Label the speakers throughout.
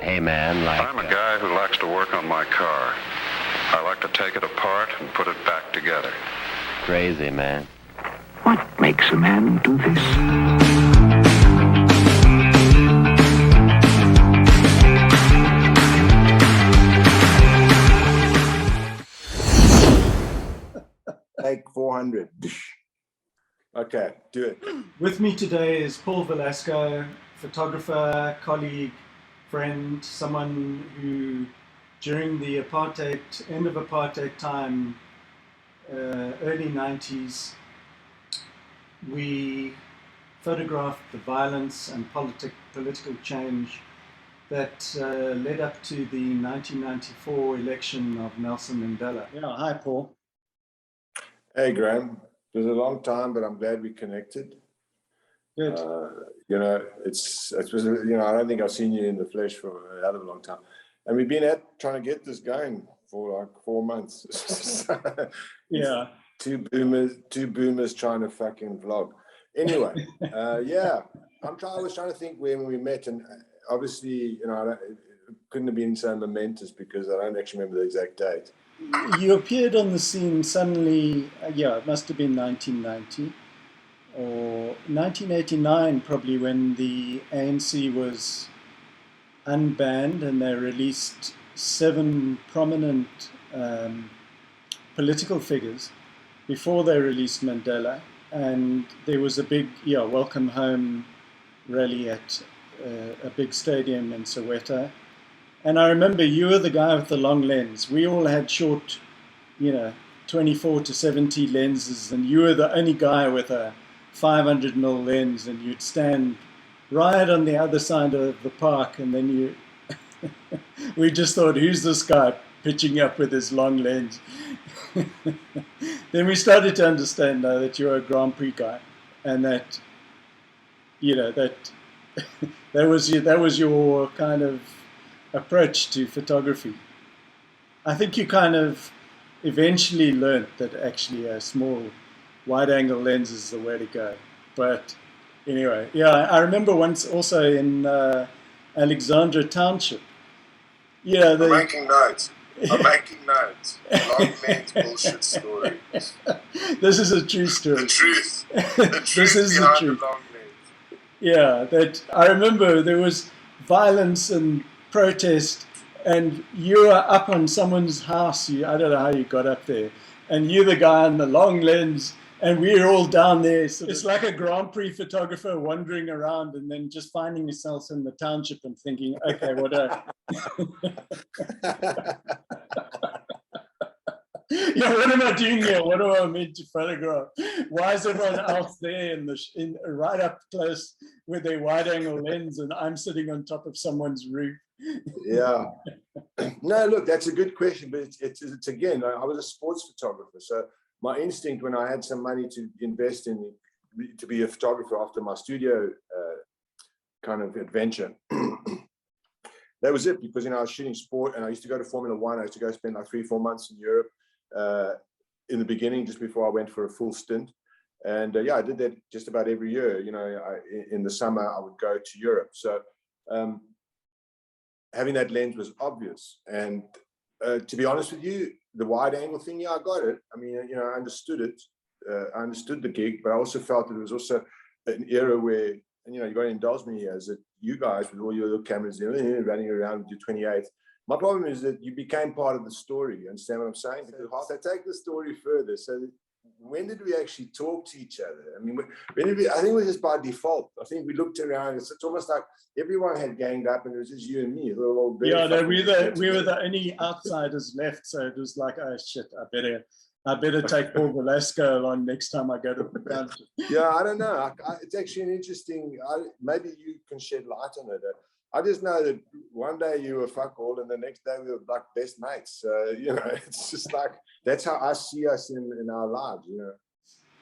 Speaker 1: Hey man, like...
Speaker 2: I'm a guy who likes to work on my car. I like to take it apart and put it back together.
Speaker 1: Crazy, man.
Speaker 3: What makes a man do this?
Speaker 4: Take 400. Okay, do it.
Speaker 5: With me today is Paul Velasco, photographer, colleague, friend, someone who, during the end of apartheid time, early 90s, we photographed the violence and political change that led up to the 1994 election of Nelson Mandela. Yeah, hi, Paul.
Speaker 4: Hey, Graham. It was a long time, but I'm glad we connected.
Speaker 5: Good.
Speaker 4: You know, it was, you know, I don't think I've seen you in the flesh for a hell of a long time. And we've been trying to get this going for like 4 months.
Speaker 5: Yeah.
Speaker 4: Two boomers trying to fucking vlog. Anyway, yeah, I was trying to think when we met, and obviously, you know, it couldn't have been so momentous because I don't actually remember the exact date.
Speaker 5: You appeared on the scene suddenly, yeah, it must have been 1990 or 1989 probably, when the ANC was unbanned and they released 7 prominent political figures before they released Mandela, and there was a big welcome home rally at a big stadium in Soweto. And I remember you were the guy with the long lens. We all had short, 24 to 70 lenses, and you were the only guy with a 500mm lens, and you'd stand right on the other side of the park, and then we just thought, who's this guy pitching up with his long lens? Then we started to understand that you're a Grand Prix guy, and that, that was your kind of approach to photography. I think you kind of eventually learned that actually a small wide-angle lens is the way to go. But anyway, yeah, I remember once also in Alexandra Township. Yeah,
Speaker 4: I'm making notes. Long lens bullshit story.
Speaker 5: This is a true story.
Speaker 4: The truth.
Speaker 5: This is the truth.
Speaker 4: The long lens.
Speaker 5: Yeah, that I remember there was violence and protest, and you were up on someone's house. I don't know how you got up there, and you're the guy on the long lens, and we're all down there. So it's like a Grand Prix photographer wandering around and then just finding yourself in the township and thinking, okay, what am I doing here? What am I meant to photograph? Why is everyone else there right up close with their wide-angle lens, and I'm sitting on top of someone's roof?
Speaker 4: Yeah. No, look, that's a good question, but it's again, I was a sports photographer, so my instinct when I had some money to invest in to be a photographer after my studio kind of adventure, that was it, because I was shooting sport, and I used to go to Formula One. I used to go spend like 3-4 months in Europe in the beginning, just before I went for a full stint. And yeah, I did that just about every year. In the summer I would go to Europe. So having that lens was obvious. And to be honest with you, the wide angle thing, yeah, I got it. I mean, I understood it. I understood the gig, but I also felt that it was also an era where, and you got to indulge me here, is that you guys with all your little cameras running around with your 28. My problem is that you became part of the story. You understand what I'm saying? Because I take the story further. So when did we actually talk to each other? I mean, when did we? I think it was just by default. I think we looked around. It's almost like everyone had ganged up, and it was just you and me.
Speaker 5: Yeah, no, we were the only outsiders left. So it was like, oh shit, I better take Paul Velasco along next time I go to the country.
Speaker 4: Yeah, I don't know. It's actually an interesting. Maybe you can shed light on it. I just know that one day you were fuck all, and the next day we were like best mates. It's just like, that's how I see us in our lives.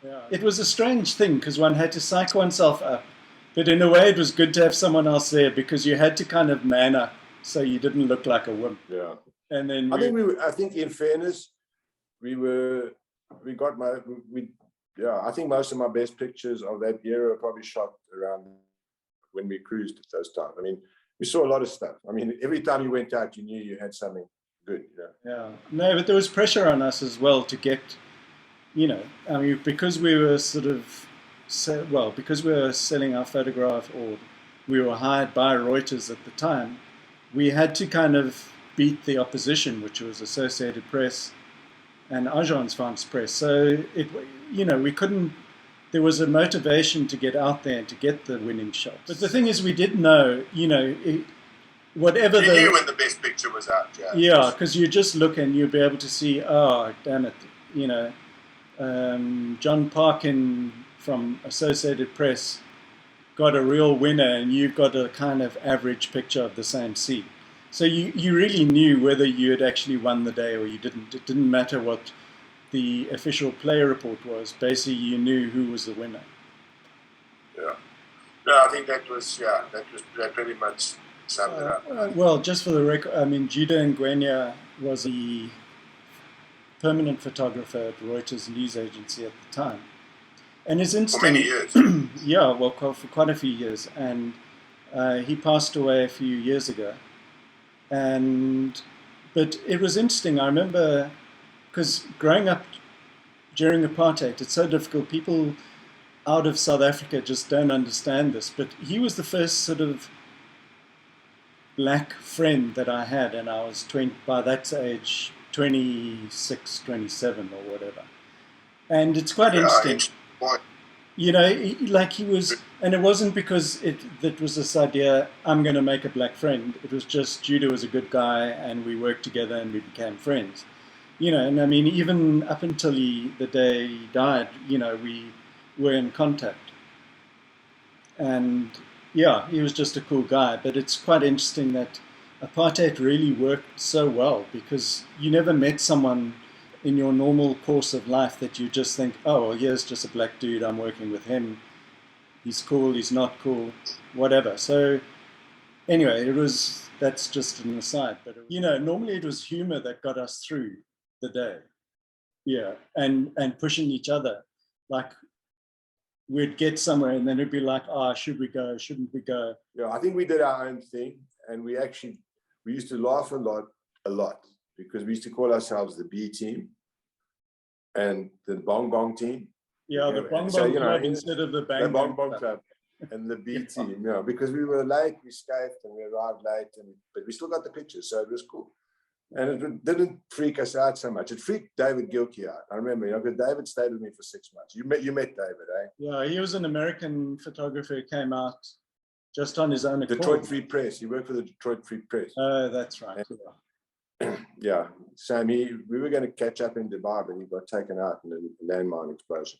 Speaker 5: Yeah. It was a strange thing because one had to psych oneself up, but in a way it was good to have someone else there, because you had to kind of man up so you didn't look like a wimp.
Speaker 4: Yeah.
Speaker 5: And then
Speaker 4: I think in fairness, I think most of my best pictures of that era are probably shot around when we cruised at those times. I mean, we saw a lot of stuff. I mean, every time you went out, you knew you had something good.
Speaker 5: Yeah. No, but there was pressure on us as well to get, I mean, because we were because we were selling our photograph, or we were hired by Reuters at the time, we had to kind of beat the opposition, which was Associated Press and Agence France Presse. So we couldn't. There was a motivation to get out there and to get the winning shots. But the thing is, we did know, whatever
Speaker 6: you knew when the best picture was out.
Speaker 5: Yeah, because you just look and you'll be able to see, oh, damn it, John Parkin from Associated Press got a real winner, and you got a kind of average picture of the same scene. So you really knew whether you had actually won the day or you didn't. It didn't matter what the official player report was. Basically, you knew who was the winner.
Speaker 6: Yeah. No, I think that pretty much summed it up.
Speaker 5: Well, just for the record, I mean, Judah Ngwenya was the permanent photographer at Reuters news agency at the time. And his instinct...
Speaker 6: For many years.
Speaker 5: Yeah, well, for quite a few years. And he passed away a few years ago. But it was interesting. I remember, because growing up during apartheid, it's so difficult. People out of South Africa just don't understand this. But he was the first sort of black friend that I had, and I was by that age 26, 27 or whatever. And it's quite interesting. Like he was, and it wasn't because that was this idea, I'm going to make a black friend. It was just Judah was a good guy, and we worked together and we became friends. And I mean, even up until the day he died, we were in contact. And yeah, he was just a cool guy. But it's quite interesting that apartheid really worked so well, because you never met someone in your normal course of life that you just think, oh, well, here's just a black dude, I'm working with him. He's cool, he's not cool, whatever. So anyway, that's just an aside. But, normally it was humor that got us through the day. Yeah, and pushing each other. Like, we'd get somewhere and then it'd be like, should we go, shouldn't we go?
Speaker 4: Yeah, I think we did our own thing, and we used to laugh a lot. Because we used to call ourselves the B team and the Bong Bong team.
Speaker 5: Yeah, the Bong Bong Club instead of the Bang
Speaker 4: Bong Bong Club. And the B team, because we were late, we escaped and we arrived late, but we still got the pictures, so it was cool. And it didn't freak us out so much. It freaked David Gilkey out. I remember, because David stayed with me for 6 months. You met David, eh?
Speaker 5: Yeah, he was an American photographer who came out just on his own accord.
Speaker 4: Detroit Free Press. He worked for the Detroit Free Press.
Speaker 5: Oh, that's right.
Speaker 4: Yeah, Sam, we were going to catch up in Dubai, but he got taken out in a landmine explosion.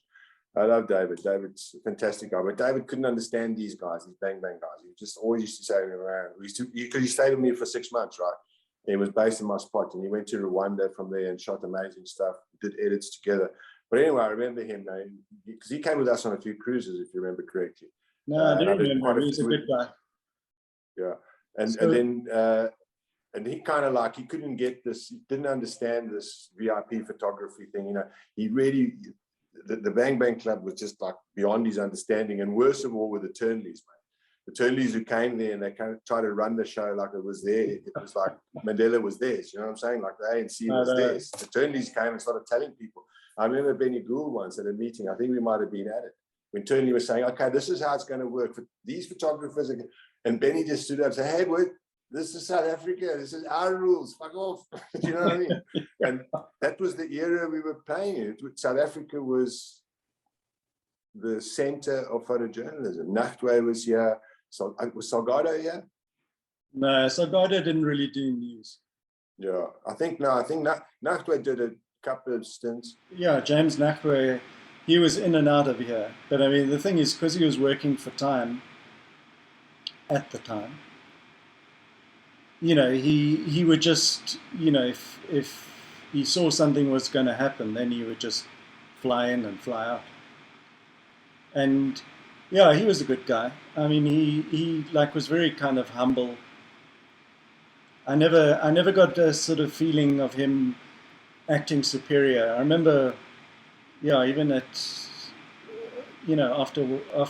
Speaker 4: I love David. David's a fantastic guy, but David couldn't understand these guys, these bang bang guys. He just always used to say to me around. Because he stayed with me for 6 months, right? He was based in my spot, and he went to Rwanda from there and shot amazing stuff, did edits together. But anyway, I remember him, because he came with us on a few cruises, if you remember correctly.
Speaker 5: No, I do remember. He's a good guy.
Speaker 4: Yeah, and he kind of he couldn't get this, he didn't understand this VIP photography thing. He really, the Bang Bang Club was just beyond his understanding. And worst of all were the Turnleys, mate. The Turnleys who came there and they kind of tried to run the show like it was there. It was like Mandela was theirs, you know what I'm saying? Like the ANC was theirs. The Turnleys came and started telling people. I remember Benny Gould once at a meeting, I think we might have been at it, when Turnley was saying, okay, this is how it's going to work. For these photographers, and Benny just stood up and said, hey, this is South Africa. This is our rules. Fuck off. Do you know what I mean? And that was the era we were playing in. South Africa was the center of photojournalism. Nachtwey was here. So was Salgado here?
Speaker 5: No, Salgado didn't really do news.
Speaker 4: Yeah, I think Nachtwey did a couple of stints.
Speaker 5: Yeah, James Nachtwey, he was in and out of here. But I mean, the thing is, because he was working for Time at the time, he would just, if he saw something was going to happen, then he would just fly in and fly out. And yeah, he was a good guy. I mean, he was very kind of humble. I never got a sort of feeling of him acting superior. I remember, even at, after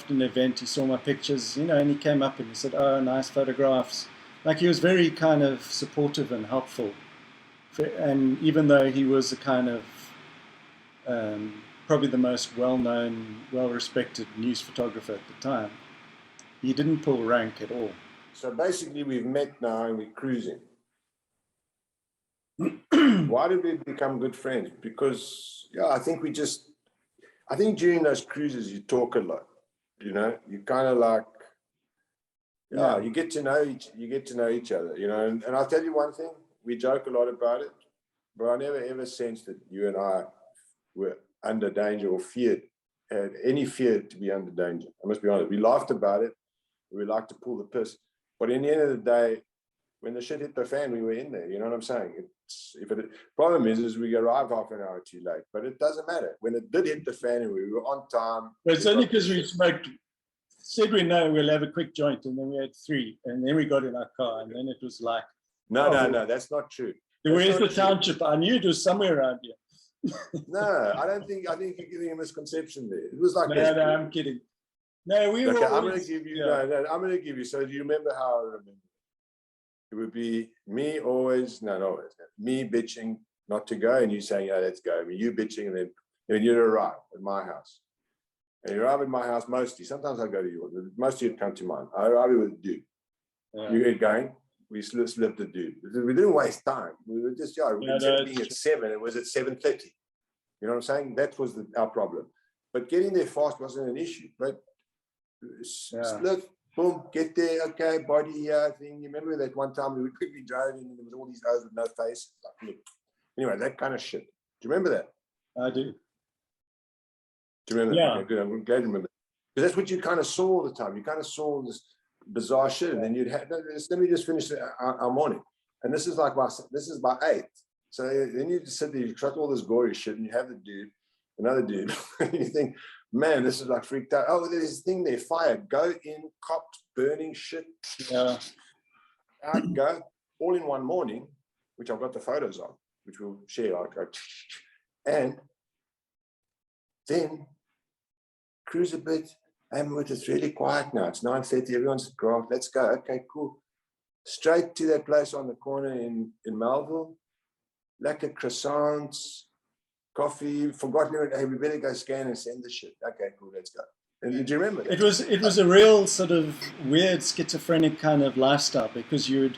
Speaker 5: an event, he saw my pictures, and he came up and he said, oh, nice photographs. like he was very kind of supportive and helpful. And even though he was a kind of probably the most well-known, well-respected news photographer at the time, he didn't pull rank at all.
Speaker 4: So basically, we've met now and we're cruising. Why did we become good friends? Because, yeah, I think during those cruises, you talk a lot, you know, you kind of like, yeah, you get to know each other, you know, and I'll tell you one thing, we joke a lot about it, but I never ever sensed that you and I were under danger or had any fear to be under danger. I must be honest. We laughed about it. We liked to pull the piss. But in the end of the day, when the shit hit the fan, we were in there. You know what I'm saying? Problem is we arrived half an hour too late. But it doesn't matter. When it did hit the fan and we were on time.
Speaker 5: But it's only because we said we know we'll have a quick joint, and then we had 3, and then we got in our car, and then it was like,
Speaker 4: no, that's not true.
Speaker 5: Where's the township? I knew it was somewhere around here.
Speaker 4: No, I think you're giving a misconception there. It was like
Speaker 5: no, I'm kidding. No, we were.
Speaker 4: Okay, I'm going to give you. Yeah. No, I'm going to give you. So do you remember how I remember? It would be me always, not always, me bitching not to go, and you saying, "Yeah, let's go." I mean, you bitching, and then you'd arrive at my house, and you arrive at my house mostly. Sometimes I go to yours, but mostly you'd come to mine. I arrive with a dude. Yeah. You get going. We slipped the dude. We didn't waste time. We were just, instead of being at 7, it was at 7:30. You know what I'm saying? That was our problem. But getting there fast wasn't an issue. But split, boom, get there, okay, body here, thing. You remember that one time we quickly drove in and there was all these O's with no face? Like, look. Anyway, that kind of shit. Do you remember that?
Speaker 5: I do.
Speaker 4: Do you remember
Speaker 5: that?
Speaker 4: Yeah. Okay, good. I'm glad you remember. Because that's what you kind of saw all the time. You kind of saw this bizarre shit, and then you'd have. Let me just finish our morning, and this is by 8. So then you just sit there, you trust all this gory shit, and you have another dude, and you think, man, this is like freaked out. Oh, there's this thing there, fire, go in, cops, burning shit, out, go, all in one morning, which I've got the photos of, which we'll share. And then cruise a bit. It's really quiet now. It's 9:30. Everyone's at grass. Let's go. Okay, cool. Straight to that place on the corner in Melville. Lekker croissants, coffee. Forgotten. Hey, we better go scan and send the shit. Okay, cool. Let's go. And did you remember that?
Speaker 5: It was a real sort of weird schizophrenic kind of lifestyle, because you'd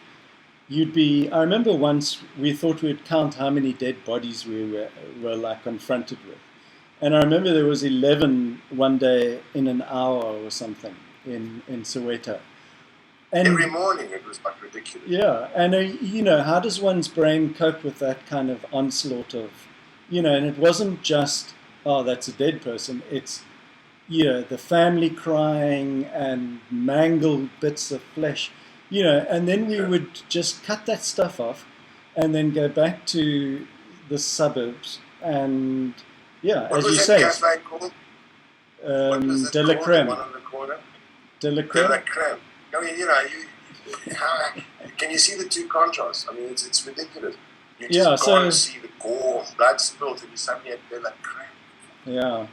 Speaker 5: be. I remember once we thought we'd count how many dead bodies we were like confronted with. And I remember there was 11 one day in an hour or something in Soweto. And
Speaker 6: every morning it was like ridiculous.
Speaker 5: Yeah, and how does one's brain cope with that kind of onslaught of, and it wasn't just, oh, that's a dead person. It's, the family crying and mangled bits of flesh, and then we would just cut that stuff off and then go back to the suburbs and... Yeah,
Speaker 6: what
Speaker 5: as
Speaker 6: was
Speaker 5: you
Speaker 6: that
Speaker 5: say.
Speaker 6: cafe called?
Speaker 5: De la Creme.
Speaker 6: One on the corner?
Speaker 5: De la
Speaker 6: Creme. I mean, can you see the two contrasts? I mean, it's ridiculous. You just can't see the gore, blood spilled, and you suddenly had De la Creme.
Speaker 5: Yeah.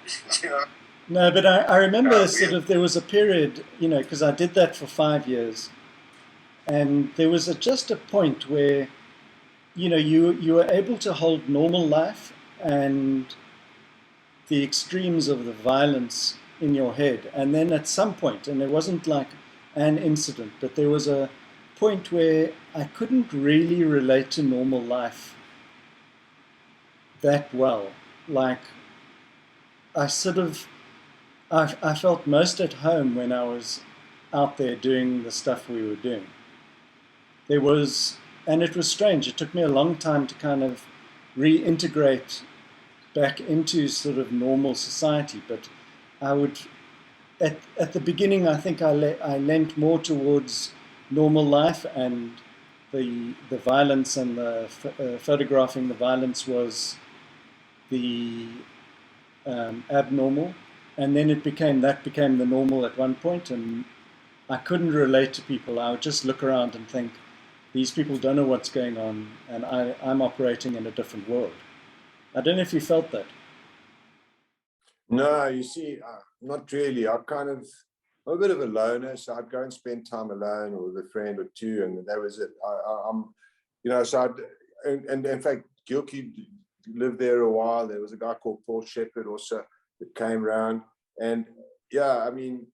Speaker 5: No, but I remember sort of there was a period, because I did that for 5 years, and there was just a point where, you were able to hold normal life and the extremes of the violence in your head. And then at some point, and it wasn't like an incident, but there was a point where I couldn't really relate to normal life that well. Like, I felt most at home when I was out there doing the stuff we were doing. And it was strange. It took me a long time to kind of reintegrate back into sort of normal society, but I would, at the beginning, I think I leant more towards normal life, and the violence and the photographing the violence was the abnormal, and then that became the normal at one point, and I couldn't relate to people. I would just look around and think, these people don't know what's going on, and I'm operating in a different world. I don't know if you felt that.
Speaker 4: No, you see, not really. I'm a bit of a loner, so I'd go and spend time alone or with a friend or two, and that was it. I'm, you know, so and in fact, Gilkey lived there a while. There was a guy called Paul Shepherd also that came around, and yeah, I mean,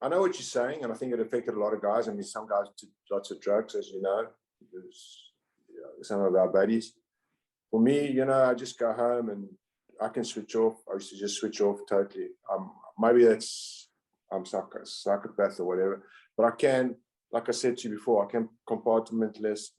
Speaker 4: I know what you're saying, and I think it affected a lot of guys. I mean, some guys took lots of drugs, as you know, because, you know, some of our buddies. For me, you know, I just go home and I can switch off. I used to just switch off totally. Maybe that's, I'm psychopath or whatever, but I can, like I said to you before, I can compartmentalize.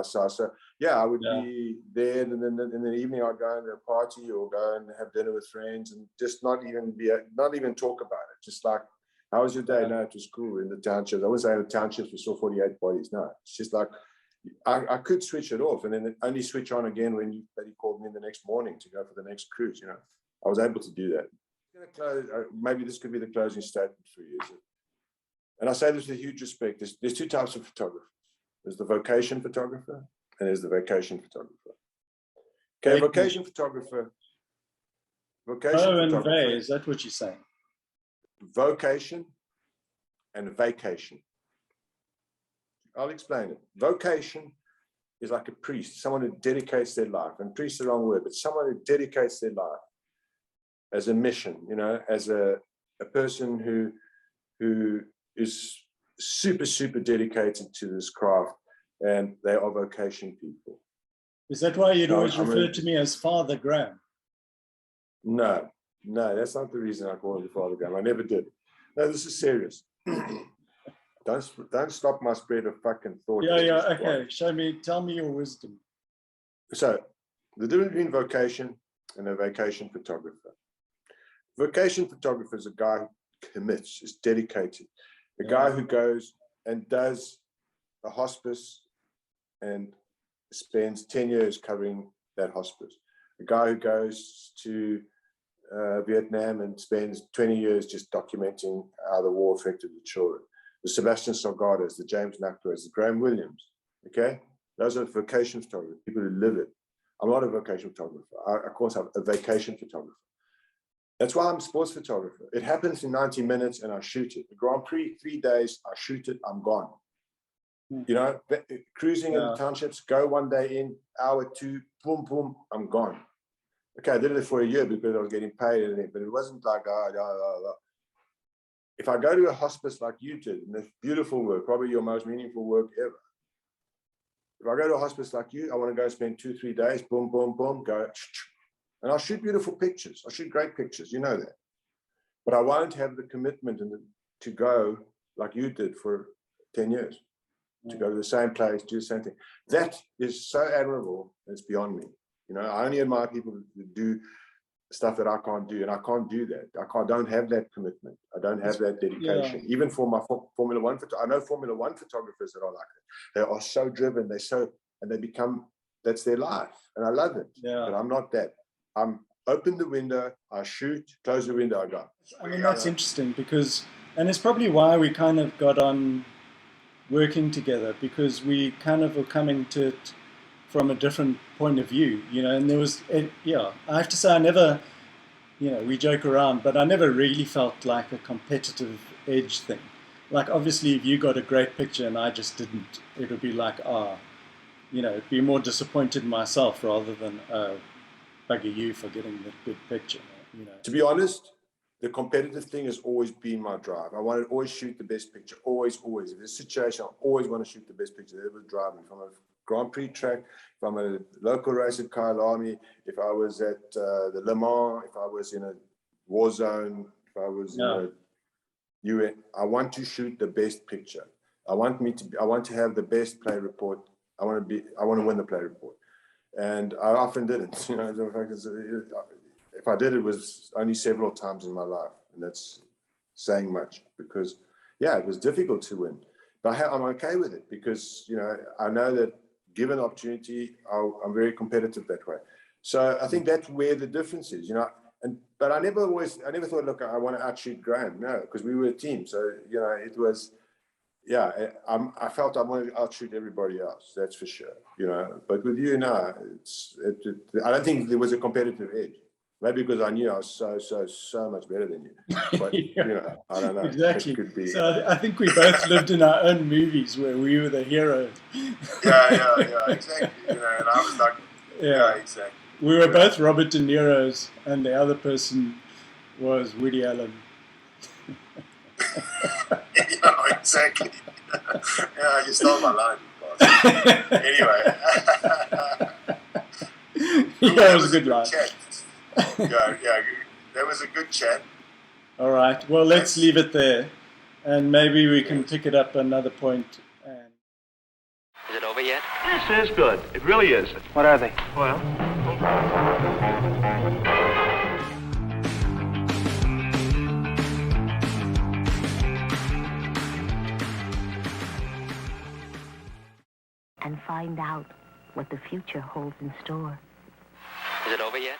Speaker 4: So yeah, I would be there, and then in the evening I'd go to a party or go and have dinner with friends, and just not even talk about it. Just like, how was your day? No, it was cool in the townships. I was saying the townships we saw 48 bodies. No, it's just like, I could switch it off and then only switch on again when he called me the next morning to go for the next cruise. You know, I was able to do that. I'm going to close, maybe this could be the closing statement for you. And I say this with huge respect. There's two types of photographers. There's the vocation photographer and there's the vacation photographer. Okay, vocation photographer.
Speaker 5: Is that what you're saying?
Speaker 4: Vocation and vacation. I'll explain it. Vocation is like a priest, someone who dedicates their life, and priest is the wrong word, but someone who dedicates their life as a mission, you know, as a person who is super dedicated to this craft, and they are vocation people.
Speaker 5: Is that why you'd always refer to me as Father Graeme?
Speaker 4: No, that's not the reason I call him Father Graeme. I never did. No, this is serious. Don't stop my spread of fucking thought.
Speaker 5: Okay. Tell me your wisdom.
Speaker 4: So, the difference between vocation and a vacation photographer. Vocation photographer is a guy who commits, is dedicated. A guy who goes and does a hospice and spends 10 years covering that hospice. A guy who goes to Vietnam and spends 20 years just documenting how the war affected the children. The Sebastian Salgados, the James Nackworths, the Graham Williams, okay? Those are vocation photographers, people who live it. I'm not a vocation photographer. Of course, I'm a vacation photographer. That's why I'm a sports photographer. It happens in 90 minutes and I shoot it. The Grand Prix, 3 days, I shoot it, I'm gone. You know, cruising in the townships, go 1 day in, hour 2, boom, I'm gone. Okay, I did it for a year because I was getting paid and everything, but it wasn't like, If I go to a hospice like you did, and it's beautiful work, probably your most meaningful work ever. If I go to a hospice like you, I want to go spend 2-3 days, boom, go, and I'll shoot beautiful pictures. I'll shoot great pictures, you know that. But I won't have the commitment to go like you did for 10 years, to go to the same place, do the same thing. That is so admirable, it's beyond me. You know, I only admire people who do stuff that I can't do, and I can't do that. I don't have that commitment. I don't have that dedication. Even for my Formula One, I know Formula One photographers that are like it. They are so driven. They become, that's their life, and I love it. But I'm not that. I'm open the window, I shoot, close the window, I go.
Speaker 5: I mean, that's interesting because, and it's probably why we kind of got on working together, because we kind of were coming to it from a different point of view, you know, and there was, I have to say I never, you know, we joke around, but I never really felt like a competitive edge thing. Like, obviously, if you got a great picture and I just didn't, it would be like, you know, be more disappointed in myself rather than bugger you for getting the good picture, you know.
Speaker 4: To be honest, the competitive thing has always been my drive. I want to always shoot the best picture, always. If there's a situation, I always want to shoot the best picture. That would drive me. From a Grand Prix track, if I'm at a local race at Kyalami, if I was at the Le Mans, if I was in a war zone, if I was in a UN, I want to shoot the best picture. I want to have the best play report. I want to win the play report. And I often didn't, you know. In fact, if I did, it was only several times in my life, and that's saying much, because it was difficult to win. But I'm okay with it, because, you know, I know that given opportunity, I'm very competitive that way. So I think that's where the difference is, you know. But I never thought, look, I want to outshoot Graham. No, because we were a team. So, you know, it was, I felt I wanted to outshoot everybody else. That's for sure, you know. But with you, no, I don't think there was a competitive edge. Maybe because I knew I was so much better than you. But,
Speaker 5: Yeah.
Speaker 4: I don't know.
Speaker 5: Exactly.
Speaker 4: It could be.
Speaker 5: So I think we both lived in our own movies where we were the hero.
Speaker 6: Yeah, exactly. And I was like, yeah exactly.
Speaker 5: We were both Robert De Niro's, and the other person was Woody Allen.
Speaker 6: Exactly. Yeah, you stole my line, boss. Anyway.
Speaker 5: That was a good line.
Speaker 6: Chat. Yeah, that was a good chat.
Speaker 5: All right. Well, let's leave it there, and maybe we can pick it up another point. And
Speaker 1: Is it over yet?
Speaker 7: This is good. It really is.
Speaker 1: What are they?
Speaker 7: Well,
Speaker 8: and find out what the future holds in store.
Speaker 1: Is it over yet?